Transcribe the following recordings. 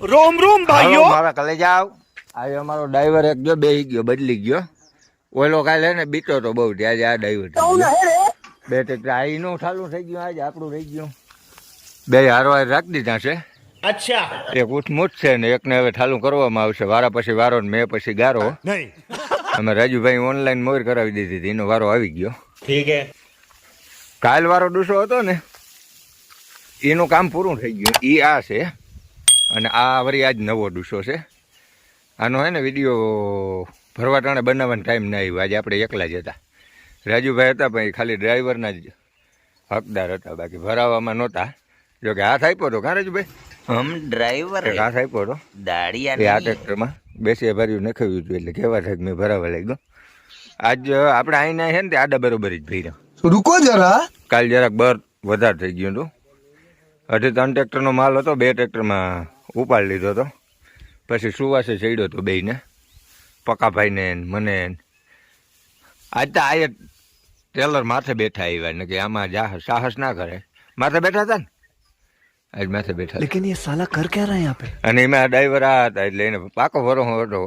રોમ રોમ ભાઈઓ મારા કલેજા આવ આજે અમારો ડ્રાઈવર એક જો બેહી ગયો બદલી ગયો ઓલો કાલે ને બીતો તો બહુ આજે આ ડ્રાઈવર બે ટ્રેક્ટર આ એનું ચાલુ થઈ ગયું આજે આપણું રહી ગયું બે હારવાર રાખી દીધા છે અચ્છા એક ઉઠમુઠ છે ને એકને હવે ચાલુ કરવામાં આવશે વારા પછી વારો ને મેં પછી ગારો નહીં અમે રાજુભાઈ ઓનલાઈન મોર કરાવી દીધી હતી એનો વારો આવી ગયો ઠીક હે કાલ વારો ડૂસો હતો ને એનું કામ પૂરું થઈ ગયું એ આ છે અને આ વળી આજ નવો ડૂસો છે આનો હે ને વિડીયો ફરવા ટાણે બનાવવાનો ટાઈમ ના આવ્યો આજે આપણે એકલા જ હતા રાજુભાઈ હતા પણ ખાલી ડ્રાઈવરના જ હકદાર હતા બાકી ભરાવામાં નહોતા જો કે હાથ આપ્યો હતો કાં રાજુભાઈ हम ड्राइवर એક હાથ આપ્યો હતો दाढ़िया એ આ ટ્રેક્ટરમાં બેસી ભર્યું નખાવ્યું હતું એટલે કહેવા થાય કે મેં ભરાવા લાગ્યો આજ આપણે અહીંના છે ને તે આડા બરોબર જ ભર્યા रुको जरा કાલ જરાક બર વધારે થઈ ગયું હતું 3 ટ્રેક્ટરનો માલ હતો 2 ટ્રેક્ટરમાં ઉપાડી લીધો હતો પછી સુવાસે ચડ્યો હતો બેયને પકાભાઈને ને મને આજ તો આ ટેલર માથે બેઠા આવ્યા ને કે આમાં સાહસ ના કરે માથે બેઠા હતા ને આજ માથે બેઠા लेकिन ये साला कर क्या रहा है यहाँ पे અને એમાં ડ્રાઈવર આ હતા એટલે એને પાકો ભરો હતો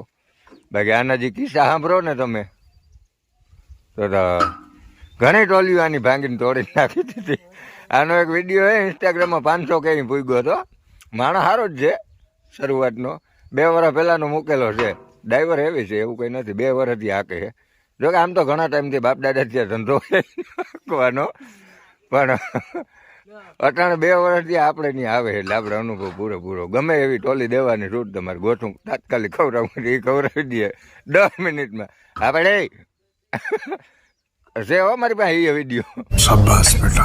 બાકી આના જે કિસ્સા સાંભળો ને તમે તો ઘણી ટોલીઓ આની ભાંગીને તોડી નાખી દીધી આનો એક વિડીયો હે ઇન્સ્ટાગ્રામમાં 500 કે પૂગ્યો હતો માણસ સારો જ છે શરૂઆતનો 2 વર્ષ પહેલાંનો મૂકેલો છે ડ્રાઈવર એવી છે એવું કંઈ નથી 2 વર્ષથી હાકે છે જોકે આમ તો ઘણા ટાઈમથી બાપ દાદા ત્યાં ધંધો હાંકવાનો પણ અટાણે 2 વર્ષથી આપણે નહીં આવે એટલે આપણે અનુભવ પૂરેપૂરો ગમે એવી ટોલી દેવાની છૂટ તમારે ગોઠું તાત્કાલિક ખવડાવવું એ ખવડાવી દઈએ 10 મિનિટમાં આપણે છે હો મારી પાસે એ વિડીયો शाबाश बेटा